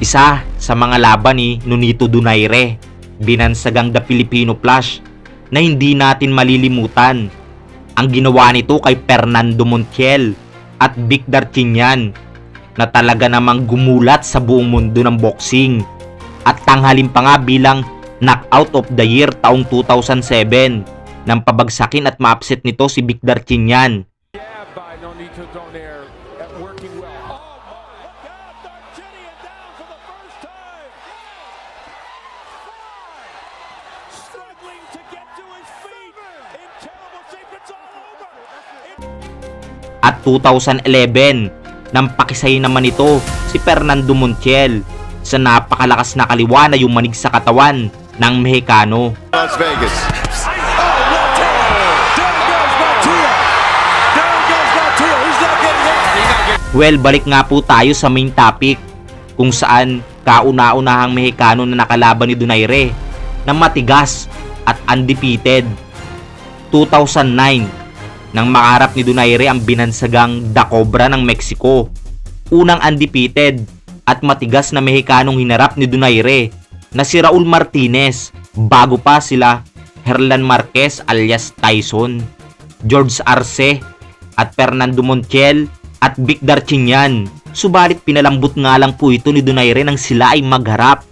Isa sa mga laban ni Nonito Donaire, binansagang The Filipino Flash, na hindi natin malilimutan. Ang ginawa nito kay Fernando Montiel at Vic Darchinyan na talaga namang gumulat sa buong mundo ng boxing at tanghalin pa nga bilang knockout of the year taong 2007 nang pabagsakin at ma-upset nito si Vic Darchinyan. At 2011, nang pakisay naman ito si Fernando Montiel sa napakalakas na kaliwa na yumanig sa katawan ng Mexicano. Las Vegas. Well, balik nga po tayo sa main topic kung saan kauna-unahang Mexicano na nakalaban ni Donaire na matigas at undefeated. 2009 nang makaharap ni Donaire ang binansagang The COBRA ng Mexico. Unang undefeated at matigas na Mexicanong hinarap ni Donaire na si Raul Martinez bago pa sila Herlan Marquez alias Tyson, George Arce at Fernando Montiel at Vic Darchinyan. Subalit pinalambot nga lang po ito ni Donaire nang sila ay magharap.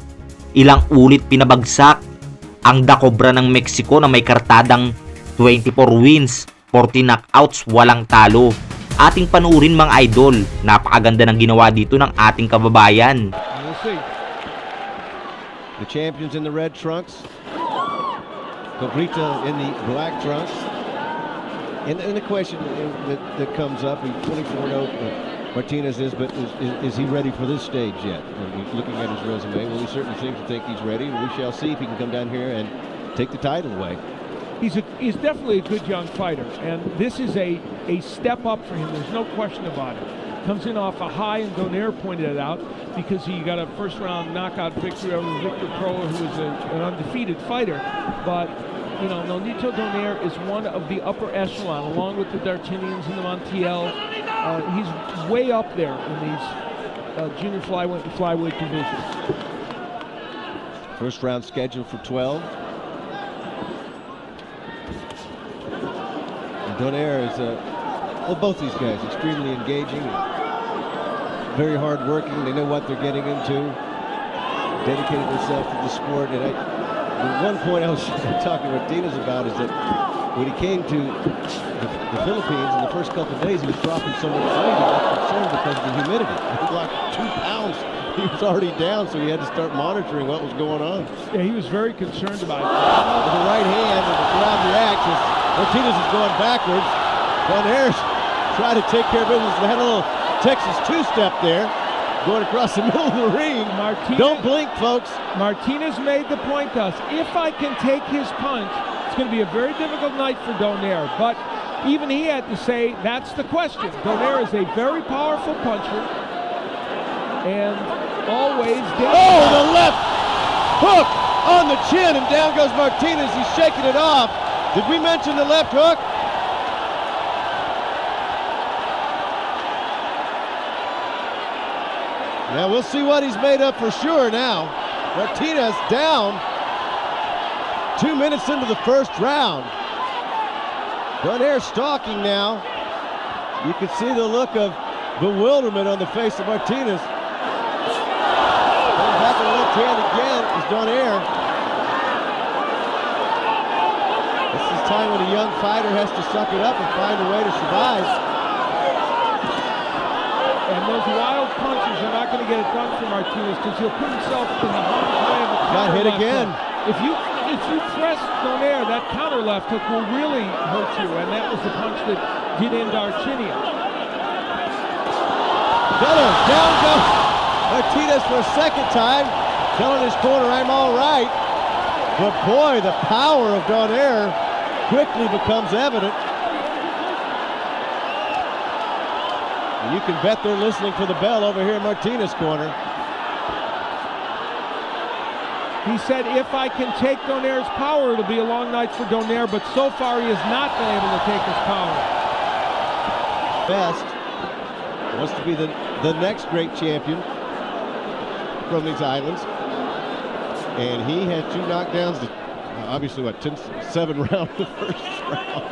Ilang ulit pinabagsak ang The COBRA ng Mexico na may kartadang 24 wins, 40 knockouts, walang talo. Ating panuurin mga idol, napakaganda ng ginawa dito ng ating kababayan. We'll see. The champions in the red trunks, COBRA in the black trunks. And the question that comes up, 24-0 Martinez is, but is he ready for this stage yet? Looking at his resume, well, he certainly seems to think he's ready. We shall see if he can come down here and take the title away. He's definitely a good young fighter, and this is a step up for him. There's no question about it. Comes in off a high, and Donaire pointed it out, because he got a first-round knockout victory over Victor Proa, who was an undefeated fighter. But, you know, Nonito Donaire is one of the upper echelon, along with the Darchinians and the Montiel. He's way up there in these junior flyweight and flyweight divisions. First round scheduled for 12. Donaire is, well, both these guys extremely engaging, very hard working. They know what they're getting into, dedicated themselves to the sport. And the one point I was talking to Martinez about is that when he came to the Philippines in the first couple of days, he was dropping so much weight, he was concerned because of the humidity. He lost 2 pounds. He was already down, so he had to start monitoring what was going on. Yeah, he was very concerned about it. With the right hand, and the crowd reacts. Martinez is going backwards. Donaire's trying to take care of business. They had a little Texas two-step there, going across the middle of the ring. Don't blink, folks. Martinez made the point to us. If I can take his punch, it's going to be a very difficult night for Donaire. But even he had to say, that's the question. Donaire is a very powerful puncher, and always down. Oh, the left hook on the chin, and down goes Martinez. He's shaking it off. Did we mention the left hook? Yeah, we'll see what he's made up for sure now. Martinez down 2 minutes into the first round. Donaire stalking now. You can see the look of bewilderment on the face of Martinez. Going back to the left hand again is Donaire. This is time when a young fighter has to suck it up and find a way to survive. And those wild punches are not going to get it done for Martinez, because he'll put himself in the harm's way of a counter. Got hit again. If you press Donaire, that counter left hook will really hurt you, and that was the punch that did end Darchinian. Down goes Martinez for a second time, telling his corner, I'm all right. But boy, the power of Donaire quickly becomes evident. And you can bet they're listening for the bell over here in Martinez corner. He said, if I can take Donaire's power, it'll be a long night for Donaire, but so far he has not been able to take his power. Best wants to be the next great champion. from these islands. And he had 2 knockdowns, obviously, 7 rounds the first round.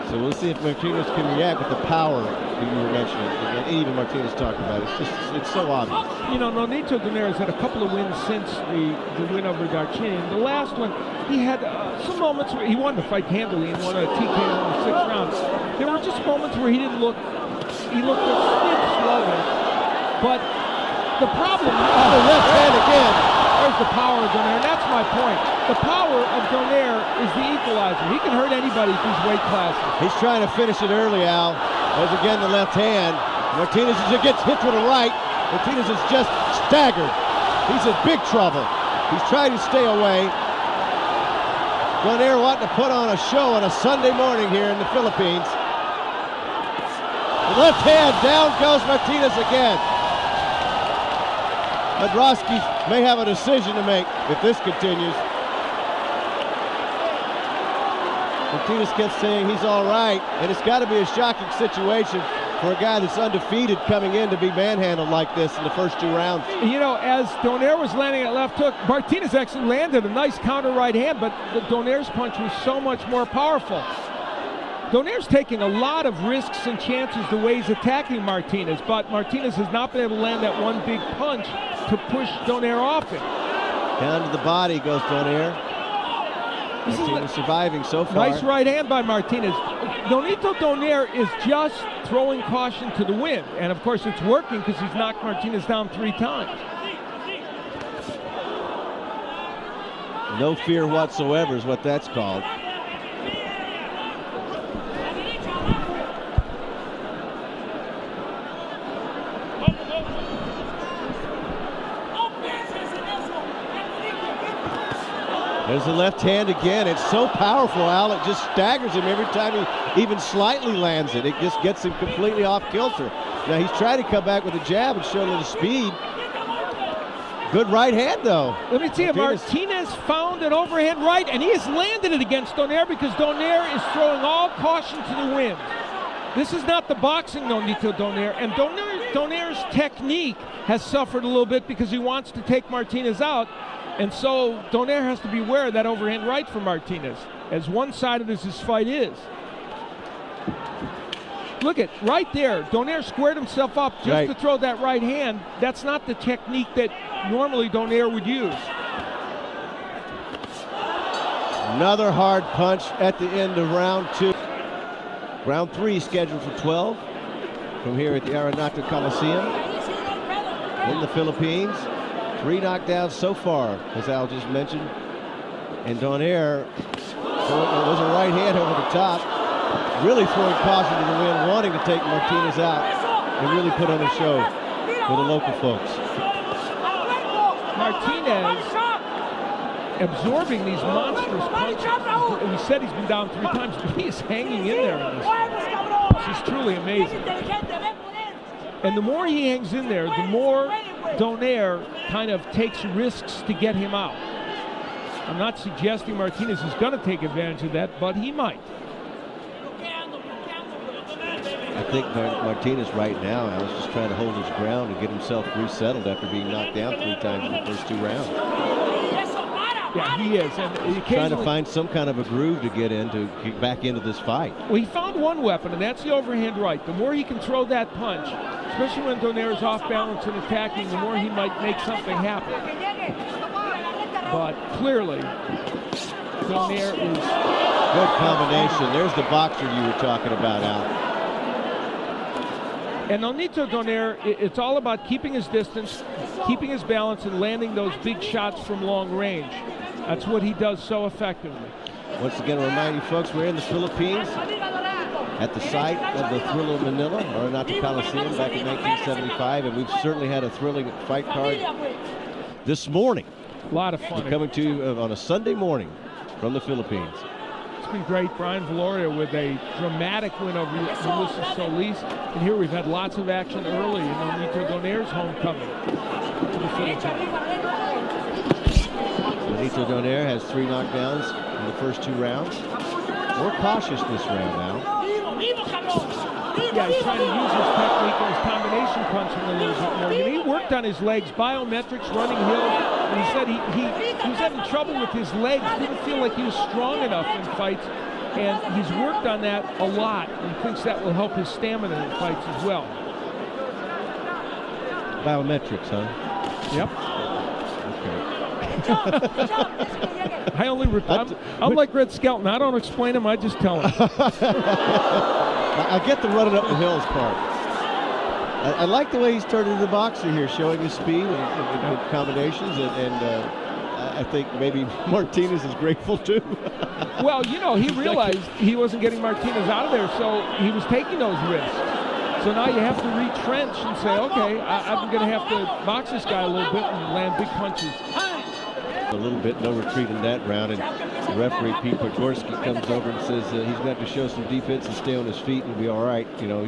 So we'll see if Martinez can react with the power that you were mentioning. And even Martinez talked about it. It's so obvious. You know, Nonito Donaire has had a couple of wins since the win over Darchinian. The last one, he had some moments where he won the fight handily and won a TKO in the 6th round. There were just moments where he looked a bit slower. But the problem, the left hand again. There's the power of Donaire, and that's my point. The power of Donaire is the equalizer. He can hurt anybody at these weight classes. He's trying to finish it early, Al. There's again the left hand. Martinez gets hit with a right. Martinez is just staggered. He's in big trouble. He's trying to stay away. Donaire wanting to put on a show on a Sunday morning here in the Philippines. The left hand, down goes Martinez again. Madrowski may have a decision to make if this continues. Martinez kept saying he's all right, and it's got to be a shocking situation for a guy that's undefeated coming in to be manhandled like this in the first 2 rounds. You know, as Donaire was landing at left hook, Martinez actually landed a nice counter right hand, but Donaire's punch was so much more powerful. Donaire's taking a lot of risks and chances the way he's attacking Martinez, but Martinez has not been able to land that one big punch to push Donaire off him. Down to the body goes Donaire. Martinez surviving so far. Nice right hand by Martinez. Nonito Donaire is just throwing caution to the wind, and of course it's working because he's knocked Martinez down 3 times. No fear whatsoever is what that's called. There's the left hand again. It's so powerful, Al. It just staggers him every time he even slightly lands it. It just gets him completely off kilter. Now he's trying to come back with a jab and show a little speed. Good right hand, though. Let me tell you, Martinez found an overhand right, and he has landed it against Donaire because Donaire is throwing all caution to the wind. This is not the boxing Nonito Donaire, and Donaire's technique has suffered a little bit because he wants to take Martinez out. And so Donaire has to beware of that overhand right from Martinez, as one-sided as this fight is. Look at right there, Donaire squared himself up just to throw that right hand. That's not the technique that normally Donaire would use. Another hard punch at the end of round 2. Round 3 scheduled for 12 from here at the Araneta Coliseum in the Philippines. 3 knockdowns so far, as Al just mentioned. And Donaire was a right hand over the top, really throwing caution to the wind, wanting to take Martinez out and really put on a show for the local folks. Martinez absorbing these monstrous punches. We said he's been down 3 times, but he is hanging in there in this one. This is truly amazing. And the more he hangs in there, the more Donaire kind of takes risks to get him out. I'm not suggesting Martinez is going to take advantage of that, but he might. I think Martinez right now is just trying to hold his ground and get himself resettled after being knocked down 3 times in the first 2 rounds. Yeah, he is. And trying to find some kind of a groove to get get back into this fight. Well, he found one weapon, and that's the overhand right. The more he can throw that punch, especially when Donaire is off balance and attacking, the more he might make something happen. But clearly, Donaire is... Good combination. There's the boxer you were talking about, Al. And Nonito Donaire, it's all about keeping his distance, keeping his balance, and landing those big shots from long range. That's what he does so effectively. Once again, remind you folks, we're in the Philippines at the site of the Thrill of Manila, Araneta Coliseum, back in 1975, and we've certainly had a thrilling fight card this morning. A lot of fun. We're coming to you on a Sunday morning from the Philippines. It's been great. Brian Valoria with a dramatic win over Ulysses Solis. And here we've had lots of action early in Nonito Donaire's homecoming to the Philippines. Nonito Donaire has 3 knockdowns in the first 2 rounds. More cautious this round now. Yeah, he's trying to use his technique. technique and his combination punching a little bit more. He worked on his legs, biometrics, running hills, and he said he was having trouble with his legs, didn't feel like he was strong enough in fights, and he's worked on that a lot, and thinks that will help his stamina in fights as well. Biometrics, huh? Yep. Okay. I'm like Red Skelton. I don't explain them, I just tell them. I get the running up the hills part. I like the way he's turned into the boxer here, showing his speed and combinations, and I think maybe Martinez is grateful too. Well, you know, he realized he wasn't getting Martinez out of there, so he was taking those risks. So now you have to retrench and say, okay, I'm going to have to box this guy a little bit and land big punches. A little bit, no retreat in that round, and the referee Pete Podgorski comes over and says he's got to show some defense and stay on his feet and be all right. You know,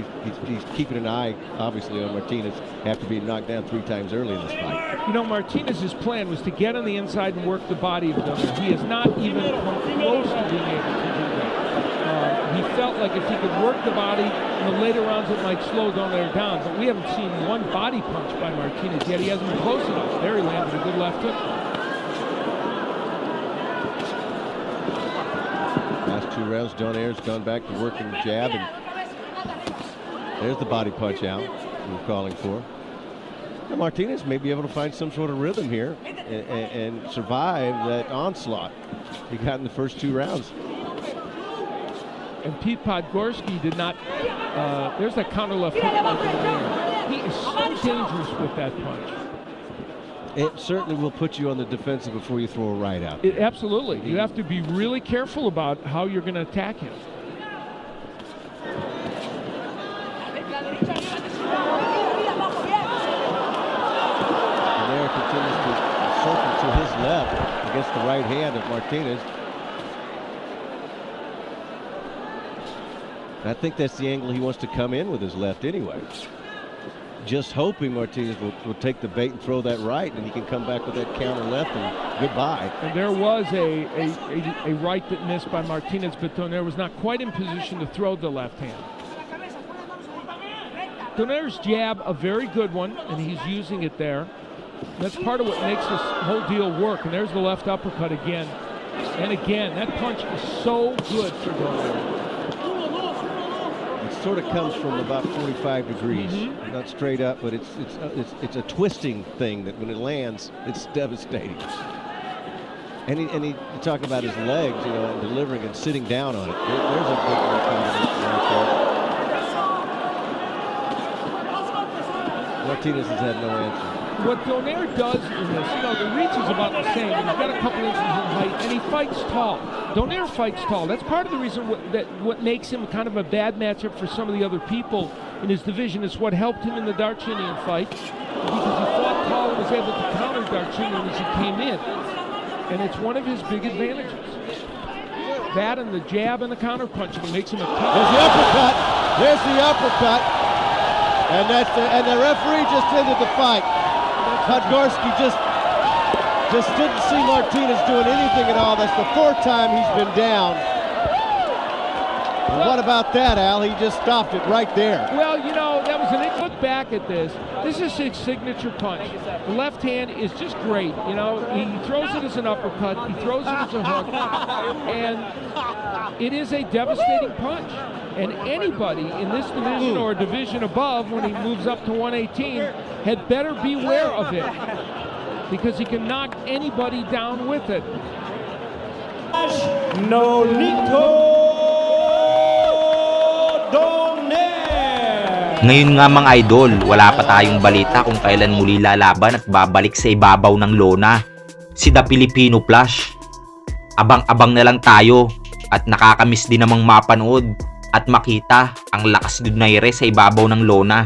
he's keeping an eye, obviously, on Martinez after being knocked down 3 times early in this fight. You know, Martinez's plan was to get on the inside and work the body of Donaire. He has not even come close to being able to do that. He felt like if he could work the body in the later rounds, it might slow Donaire down. But we haven't seen one body punch by Martinez yet. He hasn't been close enough. There he landed a good left hook. Last 2 rounds, Donaire's gone back to working the jab, and there's the body punch out we're calling for. Now Martinez may be able to find some sort of rhythm here and survive that onslaught he got in the first 2 rounds. And Pete Podgorski did not, there's that counter left hook by Donaire. He is so dangerous with that punch. It certainly will put you on the defensive before you throw a right out. Absolutely. You have to be really careful about how you're going to attack him. Donaire continues to circle to his left against the right hand of Martinez. I think that's the angle he wants to come in with his left anyway. Just hoping Martinez will take the bait and throw that right, and he can come back with that counter left and goodbye. And there was a right that missed by Martinez, but Donaire was not quite in position to throw the left hand. Donaire's jab, a very good one, and he's using it there. That's part of what makes this whole deal work. And there's the left uppercut again. And again, that punch is so good for Donaire. Sort of comes from about 45 degrees, not straight up, but it's a twisting thing that when it lands, it's devastating. And you talk about his legs, you know, and delivering and sitting down on it. There's a big one combination right there. Martinez has had no answer. What Donaire does in this, you know, the reach is about the same. He's got a couple inches in height, and he fights tall. Donaire fights tall. That's part of the reason what makes him kind of a bad matchup for some of the other people in his division. It's what helped him in the Darchinian fight, because he fought tall and was able to counter Darchinian as he came in. And it's one of his big advantages. That and the jab and the counter punching makes him a tough. There's the uppercut. There's the uppercut. And the referee just ended the fight. Podgorski just didn't see Martinez doing anything at all. That's the 4th time he's been down. And what about that, Al? He just stopped it right there. Well, you know, that was look back at this. This is his signature punch. The left hand is just great. You know, he throws it as an uppercut. He throws it as a hook. And it is a devastating punch. And anybody in this division or a division above, when he moves up to 118, had better beware of it, because he can knock anybody down with it. Nonito Donaire. Ngayon nga mga idol, wala pa tayong balita kung kailan muli lalaban at babalik sa ibabaw ng lona si The Filipino Flash. Abang-abang na lang tayo, at nakakamiss din namang mapanood at makita ang lakas ni Donaire sa ibabaw ng lona.